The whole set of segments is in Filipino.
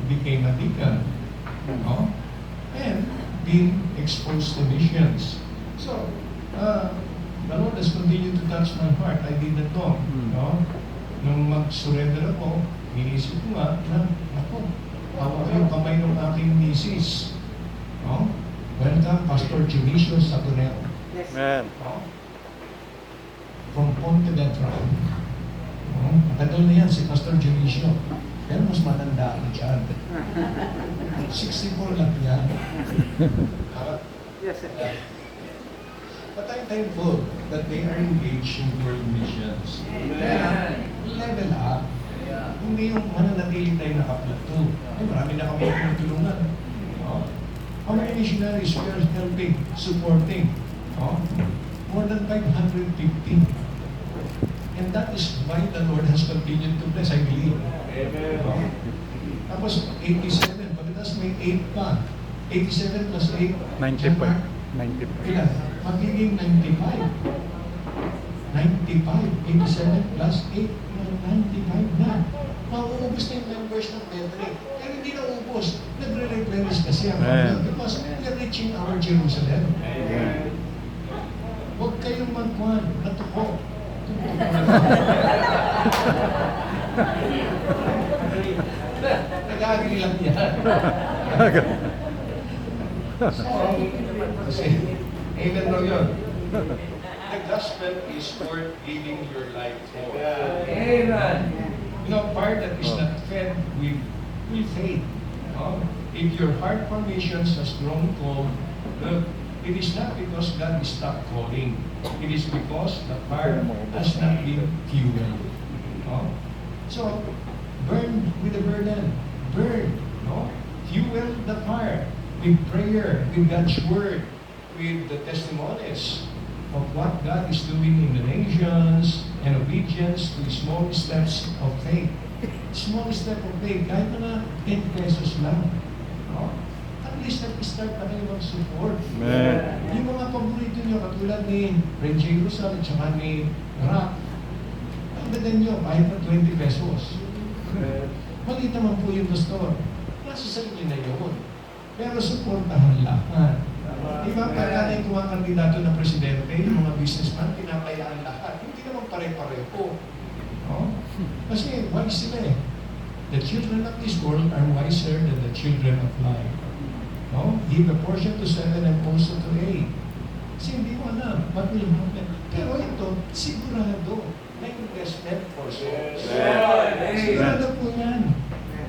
became a deacon. No? And being exposed to missions. So, the Lord has continued to touch my heart. I didn't know. No? Nung mag-surrender ako, inisip ko nga na, ako, hawak ko yung kamay ng aking misis. No? Welcome, Pastor Junicio Satonero. Yes. Amen. No? From Ponte Vedra. No? Matagal na yan si Pastor Junicio. Pero mas matanda ako dyan. 64 lang yan. Yes, sir. But I'm thankful that they are engaged in world missions. Kaya, level up. Hindi yung mananatili tayo naka-plateau. Ay, marami na kami tinutulungan. No? How many missionaries we are helping, supporting? No? More than 550. And that is why the Lord has continued to bless, I believe. No? Tapos, 87. Pagkatapos may 8 pa. 87 plus 8. 95. 95. Ilan? Magiging 95. 95. 87 plus 8. 95 na. Mauubos na yung members ng Medre. Pero hindi na ubos. Nagre-replenish kasi ang Amen. because we're reaching our Jerusalem. Huwag kayong magkuhan. Natuko. Nag-agree lang yan. Kasi, amen daw yun. The gospel is worth giving your life for. Amen. You know, part that is not fed will fade. If your heart formations has grown cold, look, it is not because God is stopped calling. It is because the heart has not been fueled. So, burn with the burden. Burn. No? Fuel the fire with prayer, with God's word, with the testimonies of what God is doing in the nations and obedience to small steps of faith. Small step of faith, kahit mga 10 pesos lang. No? At least nag-start na kayo mag-support. Amen. Yung mga paborito nyo, katulad ni Renjay Rizal at saka ni Rock, ang ganda nyo, kahit na 20 pesos. Maliit naman po yung pastor. Nasa sa inyo na yun. Pero supportahan lahat. Di ba, pagka na yung kandidato ng presidente, yung mga businessman, pinapayaan lahat. Hindi naman pare-pareho. No? Kasi wise sila eh. The children of this world are wiser than the children of light. No? Give a portion to 7 and also to 8. Kasi hindi mo alam what will happen. Pero ito, sigurado na investment for souls. Sigurado po yan.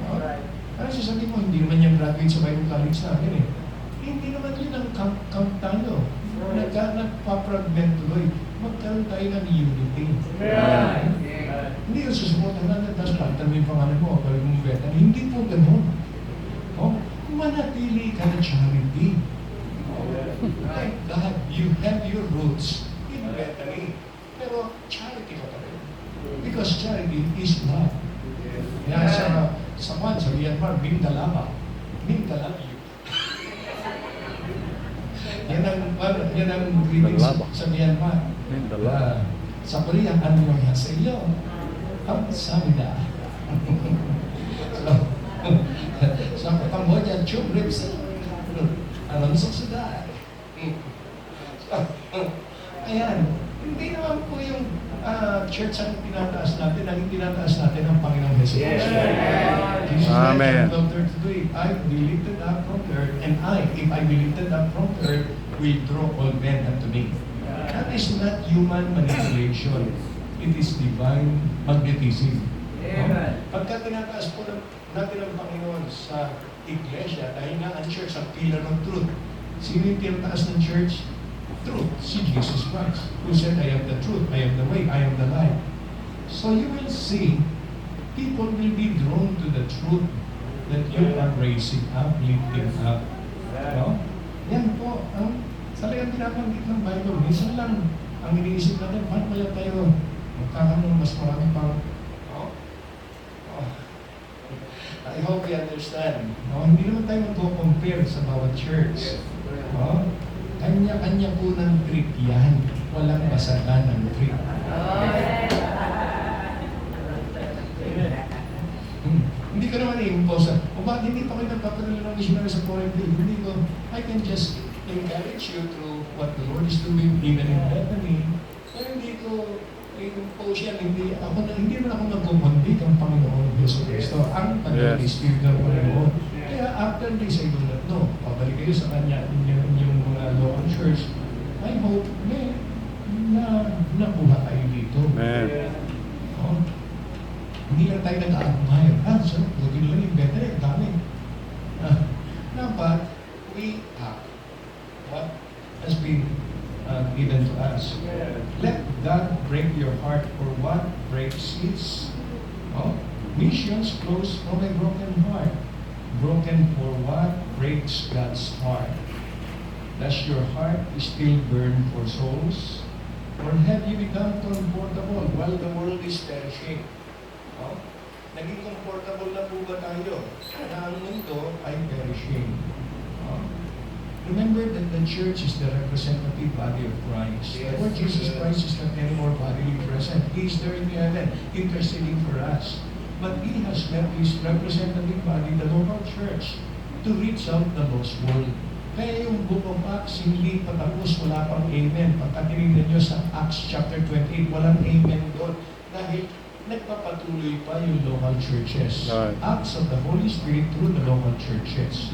No? Parang sasabihin mo, hindi naman yung graduate sa Bible College namin eh. Hindi naman yun ang camp tayo. Nagpa-fragment tuloy. Magkaroon tayo ng unity. Hindi yung susuportan natin, tapos palitan mo yung pangalan mo, gawin mong betan. Hindi po ganun. Manatili ka na charity. Thank God, you have your roots in Bethany. Pero charity ka pa rin. Because charity is love. Kaya sa Myanmar, Mindalama. Mindalama you. Yan ang greetings sa Myanmar. Sa Korea, ano nga sa iyo? Kamsahamnida. Sa Cambodia, Chum Rips. Alam sa Sudan. Ayan. Hindi naman po yung church ang tinataas natin, ang tinataas natin ang Panginoong Jesus. Jesus Amen. I be lifted up from the earth, and if I be lifted up from the earth, will draw all men unto me. That is not human manipulation. It is divine magnetism. Pagka tinataas po natin ang Panginoon sa iglesia, dahil nga ang church ang pillar of truth. Sino yung tinataas ng church? Truth. Si Jesus Christ, who said, I am the truth, I am the way, I am the life. So you will see, people will be drawn to the truth that you are raising up, lifting up. No? Yan po, talagang pinapanggit ng Bible. Minsan lang, ang iniisip natin, paano kaya tayo magkakaroon mas marami pang I hope you understand. Hindi naman tayo mag-compare sa bawat church. Kanya-kanya po ng trip yan. Walang basagan ng trip. Hindi ka naman i-impose. O bakit hindi pa kayo nagpapadala ng missionary sa foreign field? Hindi ko, I can just encourage you through what the Lord is doing even in Bethany. Pero hindi ko i-impose yan, hindi man ako nagkukumbit ang Panginoon Yesu Cristo, ang Holy Spirit ng Panginoon. Kaya after this, I do not know. Pabalik kayo sa kanya, yung mga local church. I hope na nakuha tayo dito. Amen. Oh. Hindi lang tayo nag-admire. So, lagi lang yung better, dami. Dapat, we act what has been given to us. Let God break your heart for what breaks His. Oh, missions flows from a broken heart. Broken for what breaks God's heart. Does your heart still burn for souls? Or have you become comfortable while the world is perishing? Oh, naging comfortable na po ba tayo na ang mundo ay perishing? Oh. Remember that the church is the representative body of Christ. The Lord Jesus Christ is not anymore bodily present. He is there in heaven, interceding for us. But He has left His representative body, the local church, to reach out the lost world. Kaya yung book of Acts, hindi pa tapos, wala pang amen. Pagka tinignan nyo sa Acts chapter 28, walang amen doon. Dahil nagpapatuloy pa yung local churches. Right. Acts of the Holy Spirit through the local churches.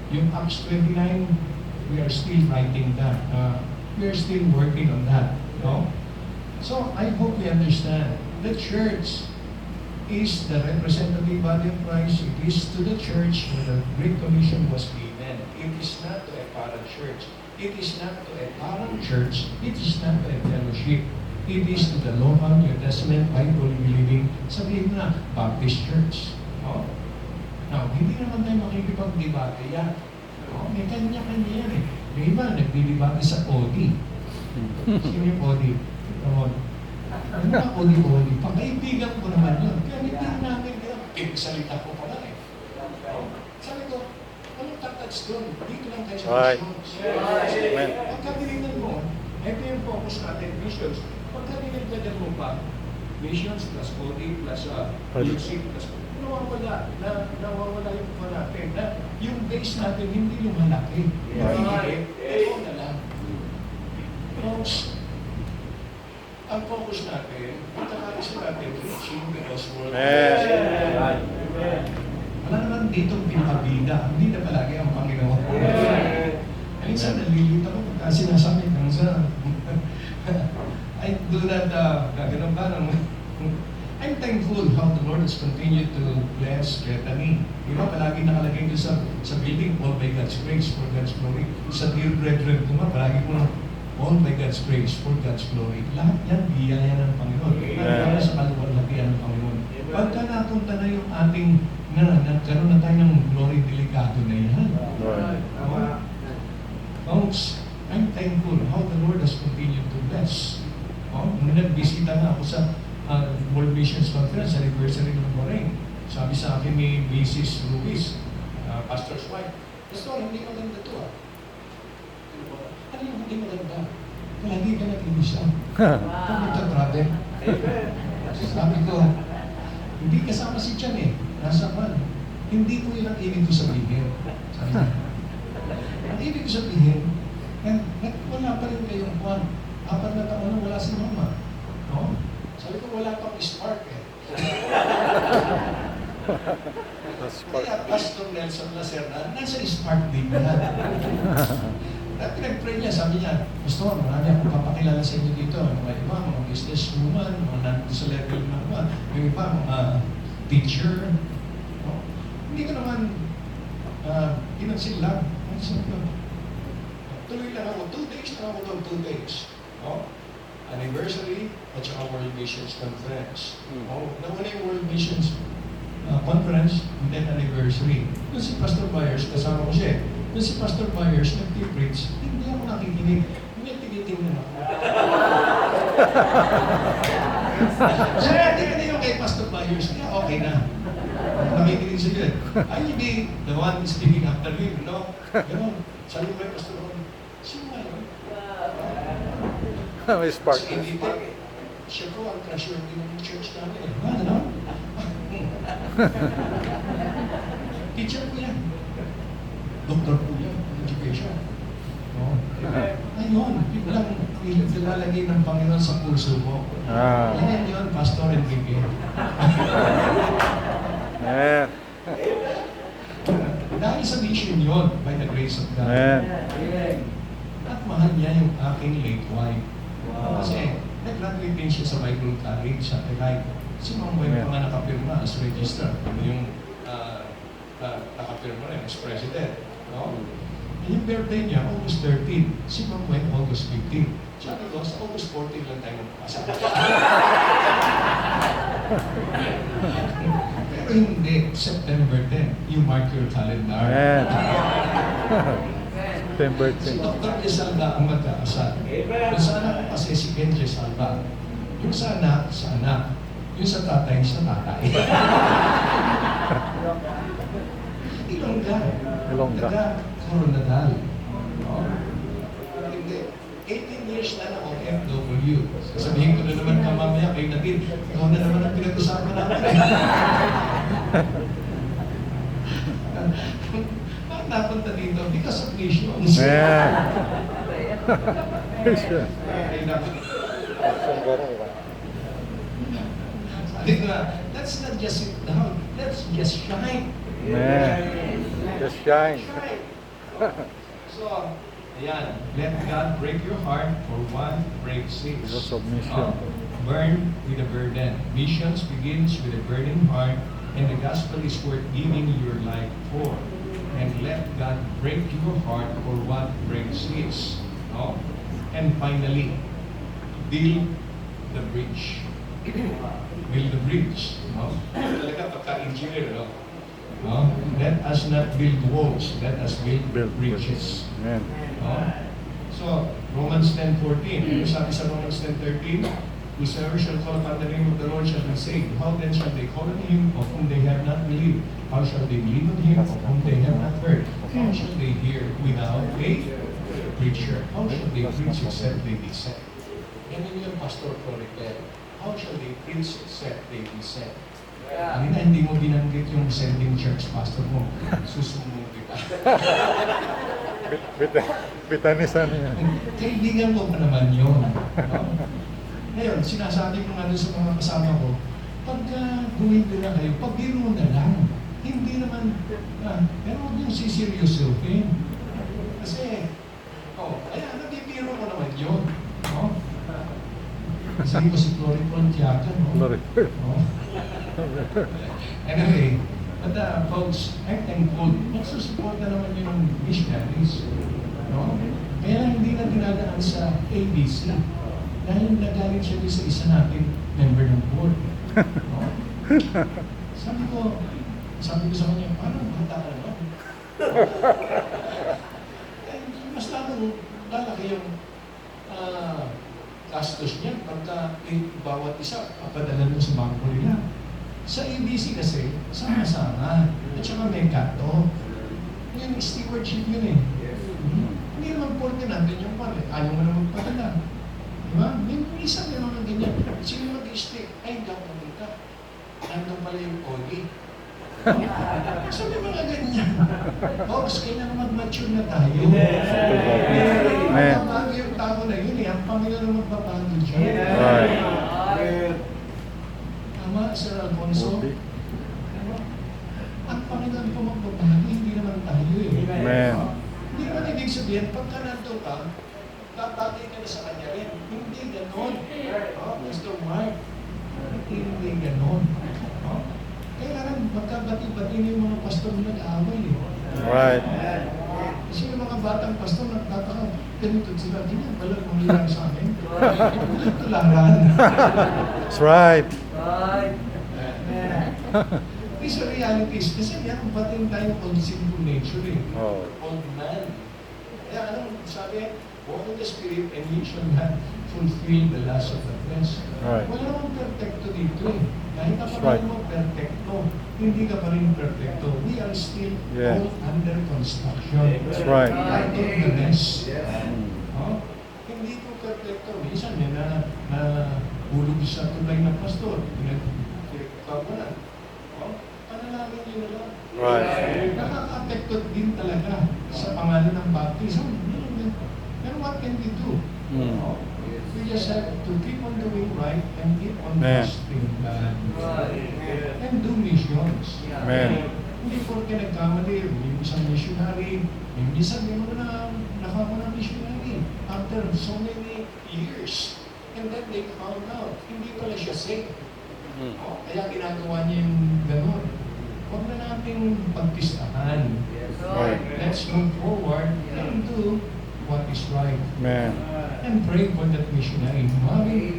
Yung Acts 29, we are still writing that. We are still working on that. No? So, I hope we understand. The church is the representative body of Christ. It is to the church where the Great Commission was given. It is not to a parachurch. It is not to a parent church. It is not to a fellowship. It is to the local New Testament Bible-believing, sabihin na, Baptist Church. No? Now, hindi naman tayo makikipag-debate yan. Oh, may kanya-kanya yan eh. Yung iba, nagdidebate sa OD. Sino yung OD? Ano na OD? Pakaibigan ko naman yun. Kaya hindi namin kaya, salita ko pala eh. Oh, sabi ko, anong touch doon? Dito lang tayo sa missions. Pagka tinignan mo, ito yung focus natin, missions. Pagka tinignan mo pa, missions plus OD plus music plus nawawala yung pa natin na yung base natin hindi lumalaki. Ito na lang. Folks, ang focus natin, pagkakalis natin, reaching the lost world. Wala naman dito pinakabida, hindi na palagi ang Panginoon. Minsan nalilita ko pagka sinasabi ng sa I do that, gano'n ba I'm thankful how the Lord has continued to bless Bethany. Diba, palagi nakalagay doon sa building, all by God's grace, for God's glory. Sa dear brethren ko palagi ko all by God's grace, for God's glory. Lahat yan, biyaya ng Panginoon. Para sa kaluwalhatian ng Panginoon. Pagka napunta na yung ating, nagkaroon na tayo ng glory delikado na yan. Folks, I'm thankful how the Lord has continued to bless. Nung nagbisita nga ako sa World Missions Conference, anniversary ng Bahrain. Sabi sa akin ni Mrs. Ruiz, pastor's wife, Pastor, hindi maganda to Ano yung hindi maganda? Palagi ka nag-ibisa. Kung nagtatravel. Sabi ko, hindi kasama si Chan eh. Nasa man. Hindi ko yun ang ibig ko sabihin. Sabi niya. Ang ibig ko sabihin, wala pa rin kayong kwan. 4 na taon na wala si mama. No? Sabi ko, wala pang spark eh. Kaya Pastor Nelson Lacerda, nasa spark din na. At pinag-pray niya, sabi niya, Pastor, marami akong papakilala sa inyo dito. Mga iba, mga businesswoman, mga nandito sa level ng mga, yung iba, mga teacher. No? Hindi ko naman pinansin lang. Tuloy lang ako, 2 days na ako doon, 2 days. No? Anniversary at saka World Missions Conference. Nauna yung World Missions Conference and then anniversary. Doon si Pastor Byers, kasama ko siya. Doon si Pastor Byers, nag-preach, hindi ako nakikinig. Hindi tinitingnan ako. So, tingnan niyo kay Pastor Byers, kaya okay na. Nakikinig siya. I will be the one speaking after him, no? Gano'n. Sabi ko kay Pastor Byers, sino nga yun? May spark. So, siya po ang treasurer din ng church namin. Ano? doktor po yan, education. No? Ayun, biglang nilalagay ng Panginoon sa puso mo. Yan yun, Pastor Enrique. Amen. Dahil sa mission yun, by the grace of God. Amen. At mahal niya yung aking late wife. Kasi nag-graduate din siya sa Bible College sa Tekay. Si Ma'am Gwen pa nga nakapirma as registrar. Yung nakapirma rin as president. No? Yung birthday niya, August 13. Si Ma'am Gwen, August 15. Sabi ko, sa August 14 lang tayo magpasa. Pero hindi, September 10. You mark your calendar. Amen. September Si 10. Dr. Esalda ang magkakasal. Yung sa anak ko kasi si Ken Esalda. Yung sa anak, sa anak. Yung sa tatay, sa tatay. Ilongga. Ilongga. Taga Coronadal. No? Hindi. 18 years na na OFW. Sabihin ko na naman ka mamaya kay Nadine, ikaw na naman ang pinag-usapan natin. Bakit napunta dito? Because of nations. Amen. Ay, napunta. Sabi ko nga, let's not just sit down. Let's just shine. Amen. Just shine. Shine. So, ayan. Let God break your heart for one break six. Because of mission. Burn with a burden. Missions begins with a burning heart, and the gospel is worth giving your life for. And let God break your heart for what breaks his. No? And finally, build the bridge. Build the bridge. No? Talaga pagka-engineer, no? No? Let us not build walls, let us build bridges. Amen. No? So, Romans 10:14. Ano sabi sa Romans 10:13? Whosoever shall call upon the name of the Lord shall be saved. How then shall they call on him of whom they have not believed? How shall they believe on him of whom they have not heard? How shall they hear without a preacher? How shall they preach except they be sent? Yan yung Pastor Floritel. How shall they preach except they be sent? Kanina hindi mo binanggit yung sending church pastor mo. Susumbong kita. Bitanisan niya. Kaibigan ko pa naman yun. No? Ngayon, sinasabi ko nga doon sa mga kasama ko, pagka gumito na kayo, pagbiro na lang. Hindi naman, pero huwag yung siseryosohin. Kasi, ayan, nabibiro ko naman yun. No? Kasi ko si Glory Pontiaca, no? No? Anyway, but folks, I'm thankful. Nagsusupport na naman yung missionaries. No? Kaya hindi na dinadaan sa ABC. Dahil nagaling siya sa isa nating member ng board. No? Sabi ko sa kanya, paano bata ka no? Mas lalong lalaki yung gastos niya pagka bawat isa papadala mo sa bangko nila. Sa ABC kasi, sama-sama. At saka may kato. Yung stewardship yun eh. Hindi naman porte natin yung pala. Ayaw mo na magpadala. Diba? May isa may mga ganyan. Sino mag-stay? Ay, hindi ako pumunta. Nandun pala yung Oli. So may mga ganyan. Boss, kailangan mag-mature na tayo. Magbabago yung tao na yun eh. Ang Panginoon na magbabago siya. Tama, Sir Alfonso? Diba? Ang Panginoon po magbabago, hindi naman tayo eh. Amen. Hindi naman ibig sabihin, pagka nandun ka, tatagay ka na sa kanya rin. Hindi ganon. Mr. Mark, hindi ganon. Kailangan magkabati-bati na yung mga pastor na nag-aaway. Right. Kasi yung mga batang pastor nagtataka, ganito sila, di na balag mangyayari sa amin. Tularan. That's right. These are realities. Kasi yan, batin tayo old sinful nature eh. Oh. Old man. Kaya anong sabi? Walk in the Spirit and you shall not fulfill the lust of the flesh. Right. Wala namang perfecto dito eh. Kahit na That's pa right. mo perfecto, hindi ka pa rin perfecto. We are still all under construction. That's right. Part of the mess. Hindi ko perfecto. Minsan may hulog sa tulay ng pastor. Pinagkabunan. Panalangin nyo na lang. Right. Nakaka-affect Connected din talaga sa pangalan ng baptism. And what can we do? Mm. We just have to keep on doing right and keep on Amen. trusting God. And do missions. Amen. Hindi porke nagkamali, yung isang missionary, yung isang may mga nakama ng missionary after so many years. And then they found out, hindi pala siya safe. Kaya ginagawa niya yung gano'n. Huwag na nating pagpistahan. Right. Let's move forward and do what is right. Amen. And pray for that missionary. Mami,